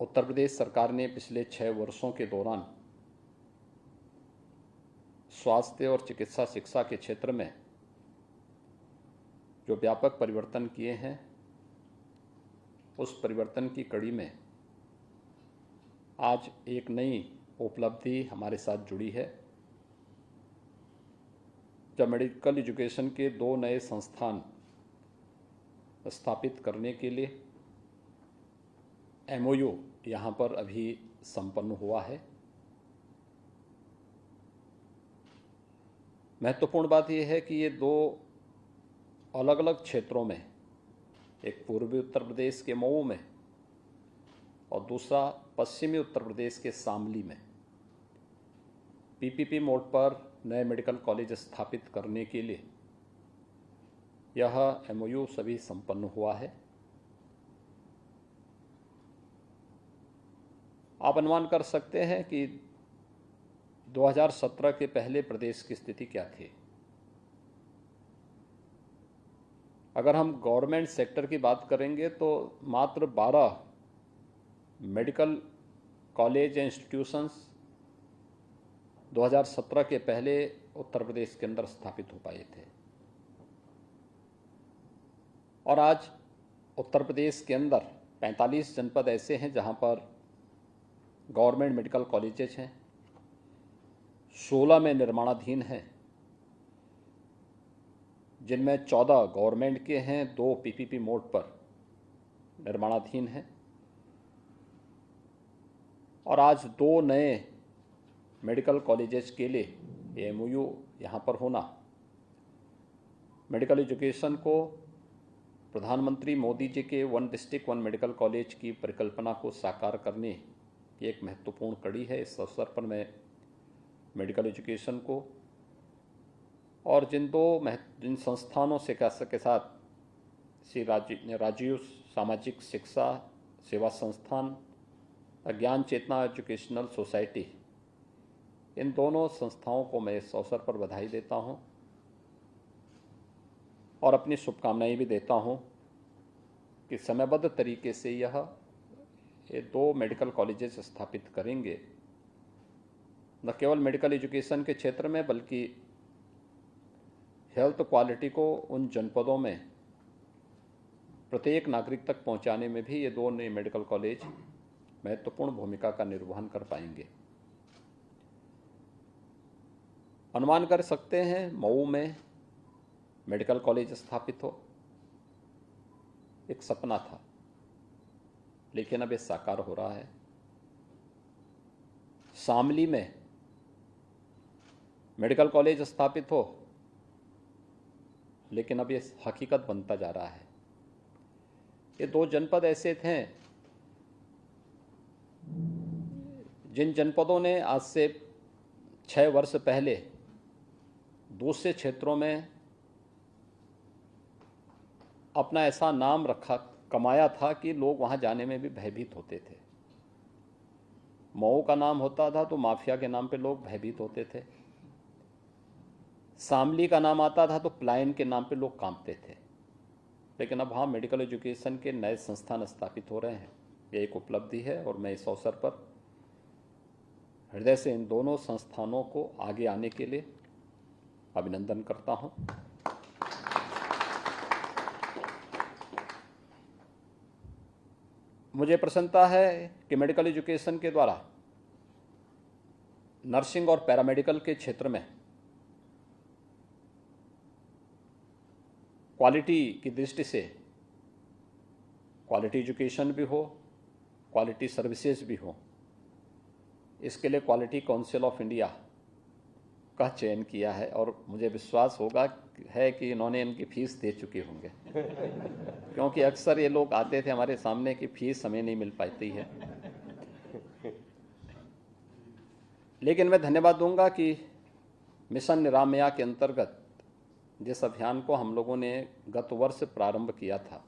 उत्तर प्रदेश सरकार ने पिछले 6 वर्षों के दौरान स्वास्थ्य और चिकित्सा शिक्षा के क्षेत्र में जो व्यापक परिवर्तन किए हैं, उस परिवर्तन की कड़ी में आज एक नई उपलब्धि हमारे साथ जुड़ी है, जब मेडिकल एजुकेशन के 2 नए संस्थान स्थापित करने के लिए MOU यहाँ पर अभी संपन्न हुआ है। महत्वपूर्ण बात यह है कि ये 2 अलग अलग क्षेत्रों में, एक पूर्वी उत्तर प्रदेश के मऊ में और दूसरा पश्चिमी उत्तर प्रदेश के शामली में PPP मोड पर नए मेडिकल कॉलेज स्थापित करने के लिए यह MOU सभी संपन्न हुआ है। आप अनुमान कर सकते हैं कि 2017 के पहले प्रदेश की स्थिति क्या थी। अगर हम गवर्नमेंट सेक्टर की बात करेंगे तो मात्र 12 मेडिकल कॉलेज या इंस्टीट्यूशंस 2017 के पहले उत्तर प्रदेश के अंदर स्थापित हो पाए थे, और आज उत्तर प्रदेश के अंदर 45 जनपद ऐसे हैं जहां पर गवर्नमेंट मेडिकल कॉलेजेस हैं, 16 में निर्माणाधीन हैं, जिनमें 14 गवर्नमेंट के हैं, 2 PPP मोड पर निर्माणाधीन हैं, और आज 2 नए मेडिकल कॉलेजेस के लिए MOU यहाँ पर होना मेडिकल एजुकेशन को प्रधानमंत्री मोदी जी के 1 डिस्ट्रिक्ट 1 मेडिकल कॉलेज की परिकल्पना को साकार करने की एक महत्वपूर्ण कड़ी है। इस अवसर पर मैं मेडिकल एजुकेशन को और जिन संस्थानों से के साथ श्री राजीव सामाजिक शिक्षा सेवा संस्थान, ज्ञान चेतना एजुकेशनल सोसाइटी, इन दोनों संस्थाओं को मैं इस अवसर पर बधाई देता हूं और अपनी शुभकामनाएं भी देता हूं कि समयबद्ध तरीके से ये 2 मेडिकल कॉलेजेस स्थापित करेंगे, न केवल मेडिकल एजुकेशन के क्षेत्र में बल्कि हेल्थ क्वालिटी को उन जनपदों में प्रत्येक नागरिक तक पहुंचाने में भी ये 2 नए मेडिकल कॉलेज महत्वपूर्ण भूमिका का निर्वहन कर पाएंगे। अनुमान कर सकते हैं मऊ में मेडिकल कॉलेज स्थापित हो, एक सपना था, लेकिन अब ये साकार हो रहा है। शामली में मेडिकल कॉलेज स्थापित हो, लेकिन अब ये हकीकत बनता जा रहा है। ये 2 जनपद ऐसे थे जिन जनपदों ने आज से 6 वर्ष पहले दूसरे क्षेत्रों में अपना ऐसा नाम कमाया था कि लोग वहां जाने में भी भयभीत होते थे। मऊ का नाम होता था तो माफिया के नाम पे लोग भयभीत होते थे, शामली का नाम आता था तो पलायन के नाम पे लोग कांपते थे। लेकिन अब वहाँ मेडिकल एजुकेशन के नए संस्थान स्थापित हो रहे हैं, यह एक उपलब्धि है और मैं इस अवसर पर हृदय से इन दोनों संस्थानों को आगे आने के लिए अभिनंदन करता हूं। मुझे प्रसन्नता है कि मेडिकल एजुकेशन के द्वारा नर्सिंग और पैरामेडिकल के क्षेत्र में क्वालिटी की दृष्टि से क्वालिटी एजुकेशन भी हो, क्वालिटी सर्विसेज भी हो, इसके लिए क्वालिटी काउंसिल ऑफ इंडिया का चयन किया है और मुझे विश्वास है कि इन्होंने इनकी फीस दे चुके होंगे क्योंकि अक्सर ये लोग आते थे हमारे सामने कि फीस हमें नहीं मिल पाती है। लेकिन मैं धन्यवाद दूंगा कि मिशन निरामया के अंतर्गत जिस अभियान को हम लोगों ने गत वर्ष प्रारंभ किया था,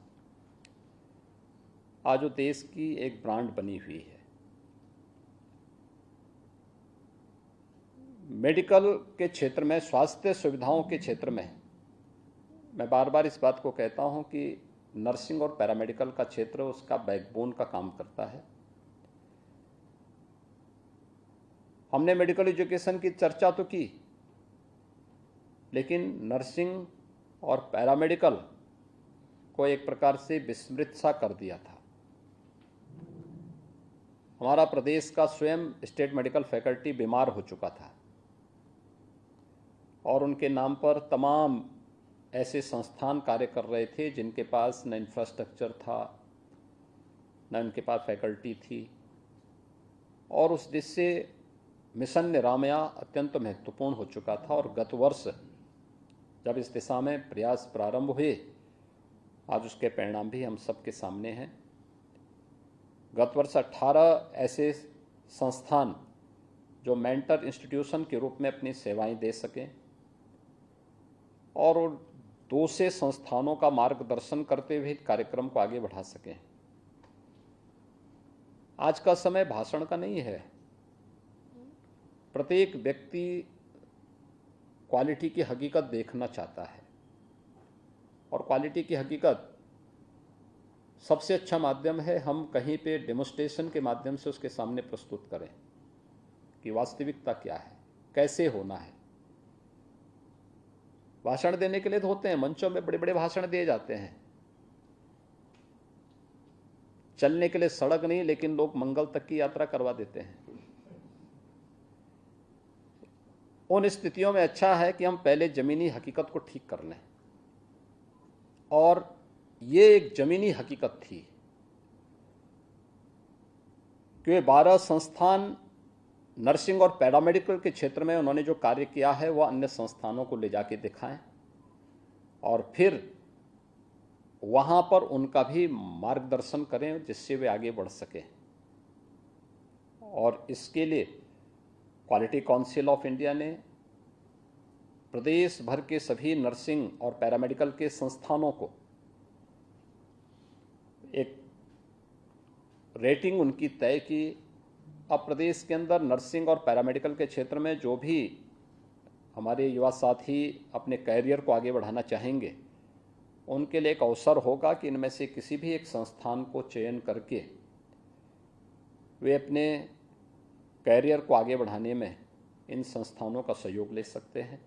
आज वो देश की एक ब्रांड बनी हुई है। मेडिकल के क्षेत्र में, स्वास्थ्य सुविधाओं के क्षेत्र में मैं बार बार इस बात को कहता हूं कि नर्सिंग और पैरामेडिकल का क्षेत्र उसका बैकबोन का काम करता है। हमने मेडिकल एजुकेशन की चर्चा तो की, लेकिन नर्सिंग और पैरामेडिकल को एक प्रकार से विस्मृत सा कर दिया था। हमारा प्रदेश का स्वयं स्टेट मेडिकल फैकल्टी बीमार हो चुका था और उनके नाम पर तमाम ऐसे संस्थान कार्य कर रहे थे जिनके पास न इंफ्रास्ट्रक्चर था, न उनके पास फैकल्टी थी, और उस दिश से मिशन निरामया अत्यंत महत्वपूर्ण हो चुका था। और गत वर्ष जब इस दिशा में प्रयास प्रारंभ हुए, आज उसके परिणाम भी हम सबके सामने हैं। गत वर्ष 18 ऐसे संस्थान जो मेंटर इंस्टीट्यूशन के रूप में अपनी सेवाएं दे सकें और 2 से संस्थानों का मार्गदर्शन करते हुए कार्यक्रम को आगे बढ़ा सकें। आज का समय भाषण का नहीं है। प्रत्येक व्यक्ति क्वालिटी की हकीकत देखना चाहता है और क्वालिटी की हकीकत सबसे अच्छा माध्यम है हम कहीं पे डेमोन्स्ट्रेशन के माध्यम से उसके सामने प्रस्तुत करें कि वास्तविकता क्या है, कैसे होना है। भाषण देने के लिए तो होते हैं, मंचों में बड़े बड़े भाषण दिए जाते हैं, चलने के लिए सड़क नहीं, लेकिन लोग मंगल तक की यात्रा करवा देते हैं। उन स्थितियों में अच्छा है कि हम पहले जमीनी हकीकत को ठीक कर लें, और ये एक जमीनी हकीकत थी कि 12 संस्थान नर्सिंग और पैरामेडिकल के क्षेत्र में उन्होंने जो कार्य किया है वह अन्य संस्थानों को ले जाके दिखाएं और फिर वहां पर उनका भी मार्गदर्शन करें जिससे वे आगे बढ़ सकें। और इसके लिए क्वालिटी काउंसिल ऑफ इंडिया ने प्रदेश भर के सभी नर्सिंग और पैरामेडिकल के संस्थानों को एक रेटिंग उनकी तय की। अब प्रदेश के अंदर नर्सिंग और पैरामेडिकल के क्षेत्र में जो भी हमारे युवा साथी अपने कैरियर को आगे बढ़ाना चाहेंगे, उनके लिए एक अवसर होगा कि इनमें से किसी भी एक संस्थान को चयन करके वे अपने कैरियर को आगे बढ़ाने में इन संस्थानों का सहयोग ले सकते हैं।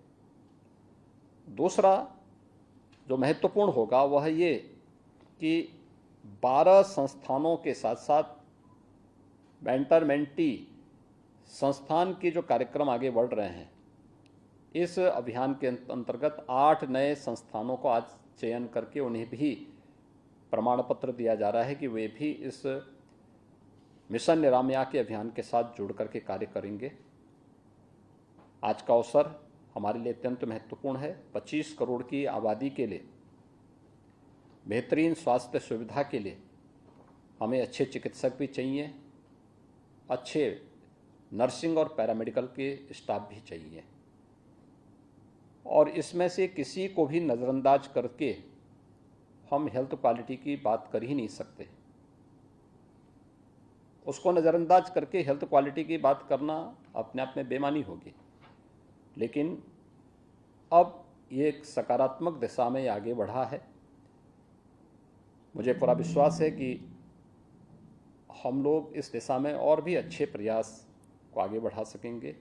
दूसरा जो महत्वपूर्ण होगा वह ये कि 12 संस्थानों के साथ साथ मेंटर मेंटी संस्थान के जो कार्यक्रम आगे बढ़ रहे हैं, इस अभियान के अंतर्गत 8 नए संस्थानों को आज चयन करके उन्हें भी प्रमाण पत्र दिया जा रहा है कि वे भी इस मिशन निरामया के अभियान के साथ जुड़ करके कार्य करेंगे। आज का अवसर हमारे लिए अत्यंत महत्वपूर्ण है। 25 करोड़ की आबादी के लिए बेहतरीन स्वास्थ्य सुविधा के लिए हमें अच्छे चिकित्सक भी चाहिए, अच्छे नर्सिंग और पैरामेडिकल के स्टाफ भी चाहिए, और इसमें से किसी को भी नज़रअंदाज करके हम हेल्थ क्वालिटी की बात कर ही नहीं सकते। उसको नज़रअंदाज करके हेल्थ क्वालिटी की बात करना अपने आप में बेईमानी होगी। लेकिन अब ये एक सकारात्मक दिशा में आगे बढ़ा है। मुझे पूरा विश्वास है कि हम लोग इस दिशा में और भी अच्छे प्रयास को आगे बढ़ा सकेंगे।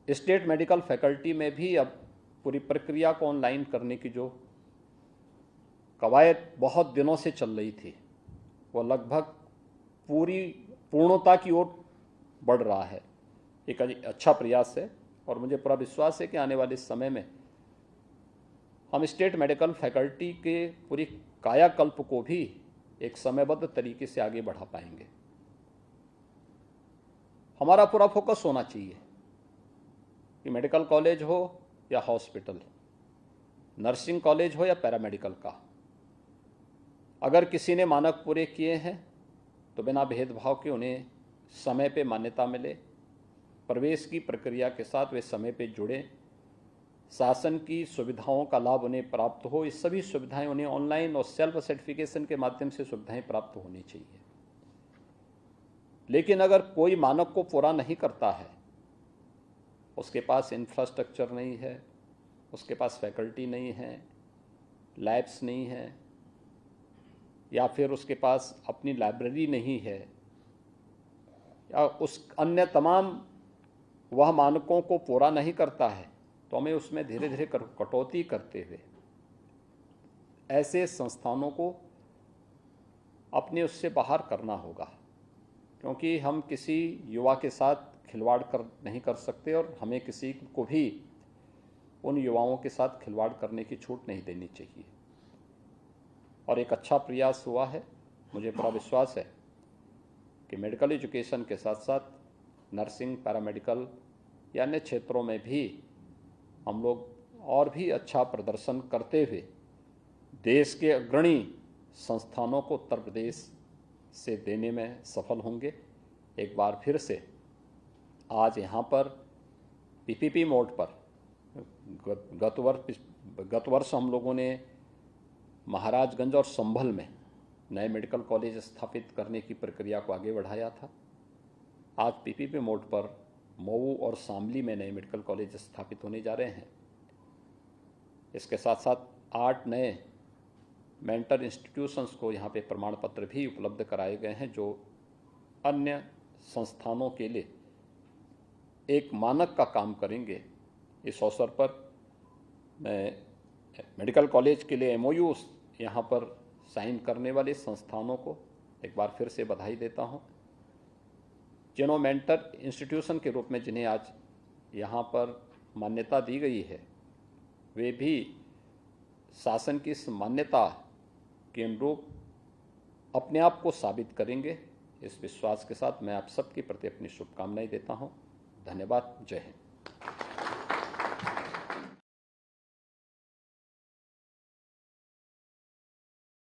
स्टेट मेडिकल फैकल्टी में भी अब पूरी प्रक्रिया को ऑनलाइन करने की जो कवायद बहुत दिनों से चल रही थी, वो लगभग पूरी पूर्णता की ओर बढ़ रहा है। एक अच्छा प्रयास है और मुझे पूरा विश्वास है कि आने वाले समय में हम स्टेट मेडिकल फैकल्टी के पूरी कायाकल्प को भी एक समयबद्ध तरीके से आगे बढ़ा पाएंगे। हमारा पूरा फोकस होना चाहिए कि मेडिकल कॉलेज हो या हॉस्पिटल, नर्सिंग कॉलेज हो या पैरामेडिकल का, अगर किसी ने मानक पूरे किए हैं तो बिना भेदभाव के उन्हें समय पे मान्यता मिले, प्रवेश की प्रक्रिया के साथ वे समय पे जुड़े, शासन की सुविधाओं का लाभ उन्हें प्राप्त हो। इस सभी सुविधाएं उन्हें ऑनलाइन और सेल्फ सर्टिफिकेशन के माध्यम से सुविधाएं प्राप्त होनी चाहिए। लेकिन अगर कोई मानक को पूरा नहीं करता है, उसके पास इंफ्रास्ट्रक्चर नहीं है, उसके पास फैकल्टी नहीं है, लैब्स नहीं है, या फिर उसके पास अपनी लाइब्रेरी नहीं है, या उस अन्य तमाम वह मानकों को पूरा नहीं करता है तो हमें उसमें धीरे धीरे कटौती करते हुए ऐसे संस्थानों को अपने उससे बाहर करना होगा, क्योंकि हम किसी युवा के साथ खिलवाड़ नहीं कर सकते और हमें किसी को भी उन युवाओं के साथ खिलवाड़ करने की छूट नहीं देनी चाहिए। और एक अच्छा प्रयास हुआ है। मुझे पूरा विश्वास है कि मेडिकल एजुकेशन के साथ साथ नर्सिंग, पैरामेडिकल या अन्य क्षेत्रों में भी हम लोग और भी अच्छा प्रदर्शन करते हुए देश के अग्रणी संस्थानों को उत्तर प्रदेश से देने में सफल होंगे। एक बार फिर से आज यहाँ पर पीपीपी मोड पर गत वर्ष हम लोगों ने महाराजगंज और संभल में नए मेडिकल कॉलेज स्थापित करने की प्रक्रिया को आगे बढ़ाया था। आज पीपीपी मोड पर मऊ और शामली में नए मेडिकल कॉलेज स्थापित होने जा रहे हैं। इसके साथ साथ 8 नए मेंटर इंस्टीट्यूशंस को यहाँ पे प्रमाण पत्र भी उपलब्ध कराए गए हैं, जो अन्य संस्थानों के लिए एक मानक का काम करेंगे। इस अवसर पर मैं मेडिकल कॉलेज के लिए MOU यहाँ पर साइन करने वाले संस्थानों को एक बार फिर से बधाई देता हूँ। जिन्हों मेंटर इंस्टीट्यूशन के रूप में जिन्हें आज यहाँ पर मान्यता दी गई है, वे भी शासन की इस मान्यता के अनुरूप अपने आप को साबित करेंगे। इस विश्वास के साथ मैं आप सबके प्रति अपनी शुभकामनाएं देता हूँ। धन्यवाद। जय हिंद।